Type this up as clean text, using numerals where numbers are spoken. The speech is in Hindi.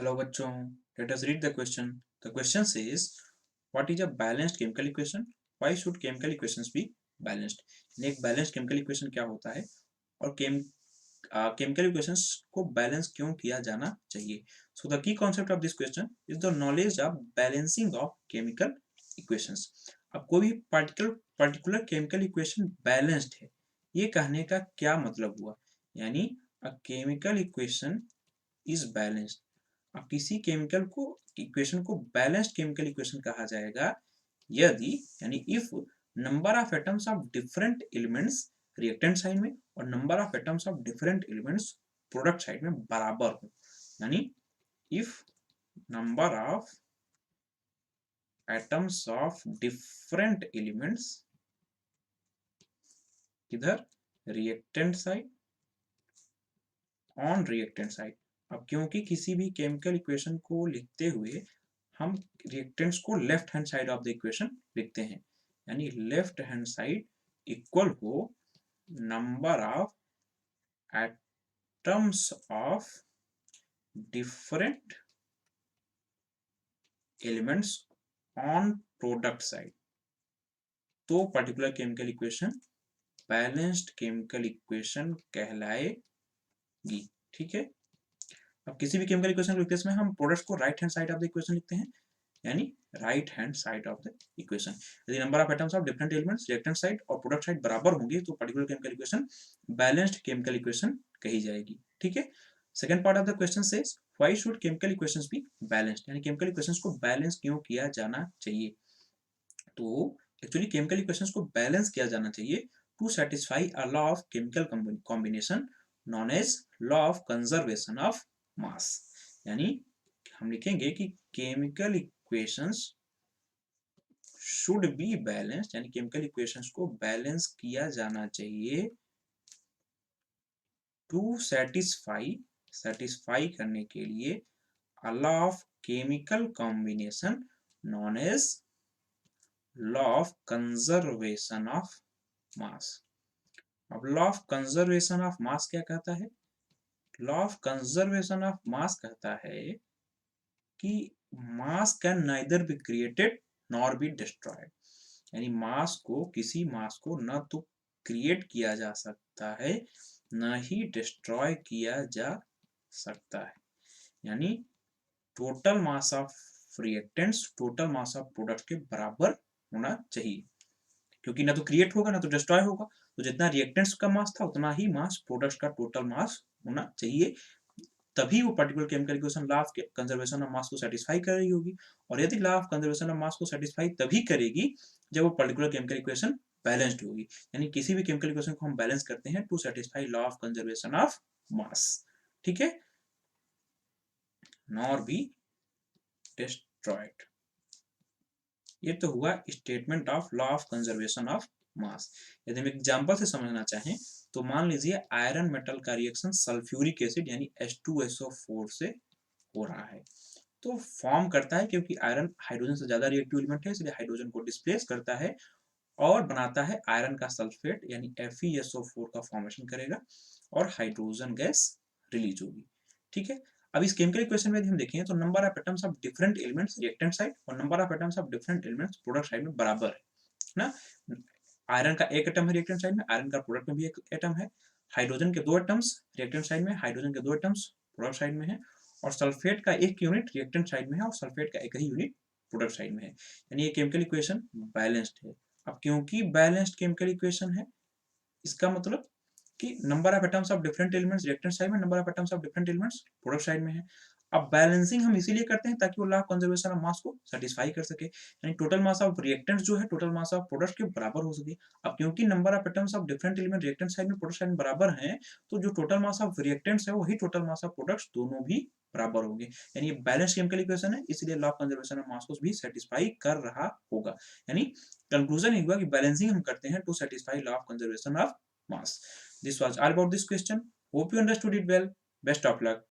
Hello बच्चों, let us read the question. The question says, what is a balanced chemical equation? Why should chemical equations be balanced? यानी एक balanced chemical equation क्या होता है और chemical equations को balance क्यों किया जाना चाहिए? So the key concept of this question is the knowledge of balancing of chemical equations. अब कोई भी particular chemical equation balanced है, ये कहने का क्या मतलब हुआ? यानी a chemical equation is balanced. अब किसी केमिकल को इक्वेशन को बैलेंस्ड केमिकल इक्वेशन कहा जाएगा यदि यानी if number of atoms of different elements reactant side में और number of atoms of different elements product side में बराबर हो। यानी if number of atoms of different elements किधर reactant side on reactant side. अब क्योंकि किसी भी केमिकल इक्वेशन को लिखते हुए हम रिएक्टेंट्स को left hand side of the equation लिखते हैं, यानी लेफ्ट हैंड साइड इक्वल हो number of atoms of different elements on product side, तो particular chemical equation balanced chemical equation कहलाएगी। ठीक है, अब किसी भी केमिकल इक्वेशन को लिखते समय हम प्रोडक्ट्स को right hand side of the equation लिखते हैं, यानी right hand side of the equation. यदि number of atoms of different elements reactant side और प्रोडक्ट साइड बराबर होंगे तो particular chemical equation balanced chemical equation कही जाएगी। ठीक है, second part of the question says why should chemical equations be balanced, यानी केमिकल इक्वेशंस को बैलेंस क्यों किया जाना चाहिए। तो एक्चुअली केमिकल इक्वेशंस को बैलेंस किया जाना चाहिए to satisfy a law of chemical combination known as law of conservation of mass. यानी हम लिखेंगे कि chemical equations should be balanced, यानी केमिकल इक्वेशंस को बैलेंस किया जाना चाहिए टू सेटिस्फाई करने के लिए a law of chemical combination known as law of conservation of mass. अब law of conservation of mass क्या कहता है? Law of conservation of mass कहता है कि मास can neither be created nor be destroyed, यानी किसी मास को न तो क्रिएट किया जा सकता है न ही डिस्ट्रॉय किया जा सकता है। यानी total mass of reactants total mass of product के बराबर होना चाहिए, क्योंकि ना तो क्रिएट होगा ना तो डिस्ट्रॉय होगा। तो जितना रिएक्टेंट्स का मास था उतना ही मास प्रोडक्ट्स का टोटल मास होना चाहिए, तभी वो particular chemical equation law of conservation of मास को सेटिस्फाई कर रही होगी। और यदि लॉ ऑफ कंजर्वेशन ऑफ मास को सेटिस्फाई तभी करेगी जब वो पर्टिकुलर केमिकल इक्वेशन बैलेंस्ड होगी। यानी किसी भी केमिकल इक्वेशन को हम बैलेंस करते हैं to satisfy law of conservation of mass. ठीक है, नॉर बी डिस्ट्रॉयड। ये तो हुआ statement of law of conservation of mass. यदि हम एग्जांपल से समझना चाहें तो मान लीजिए आयरन मेटल का रिएक्शन सल्फ्यूरिक एसिड यानी H2SO4 से हो रहा है। तो फॉर्म करता है क्योंकि आयरन हाइड्रोजन से ज्यादा रिएक्टिव एलिमेंट है, इसलिए हाइड्रोजन को डिस्प्लेस करता है और बनाता है आयरन का सल्फेट यानी FeSO4 का फॉर्मेशन करेगा और हाइड्रोजन गैस रिलीज होगी। ठीक है, अब इस केमिकल इक्वेशन में यदि हम देखें तो number of atoms of different elements reactant side और number of atoms of different elements product side में बराबर है ना। आयरन का एक एटम है रिएक्टेंट साइड में, आयरन का प्रोडक्ट में भी एक एटम है। हाइड्रोजन के दो एटम्स रिएक्टेंट साइड में, हाइड्रोजन के दो एटम्स प्रोडक्ट साइड में है। और सल्फेट का एक यूनिट रिएक्टेंट साइड में है और सल्फेट का एक ही यूनिट प्रोडक्ट साइड में है। यानी ये केमिकल इक्वेशन बैलेंस्ड है। अब क्योंकि बैलेंस्ड केमिकल इक्वेशन है, इसका मतलब कि number of atoms of different elements reactant side में, number of atoms of different elements product side में है। अब बैलेंसिंग हम इसीलिए करते हैं ताकि वो लॉ ऑफ कंजर्वेशन ऑफ मास को सेटिस्फाई कर सके, यानी टोटल मास ऑफ रिएक्टेंट्स जो है टोटल मास ऑफ प्रोडक्ट के बराबर हो सके। अब क्योंकि number of atoms of different element reactant side में प्रोडक्ट साइड में बराबर हैं, तो जो टोटल मास ऑफ रिएक्टेंट्स है वही टोटल मास ऑफ प्रोडक्ट्स दोनों भी बराबर होंगे। यानी ये बैलेंस केमिकल इक्वेशन है, इसलिए लॉ ऑफ कंजर्वेशन ऑफ मास को भी सेटिस्फाई कर रहा होगा। यानी कंक्लूजन ये हुआ कि बैलेंसिंग हम करते हैं to satisfy law of conservation of mass. This was all about this question. Hope you understood it well. Best of luck.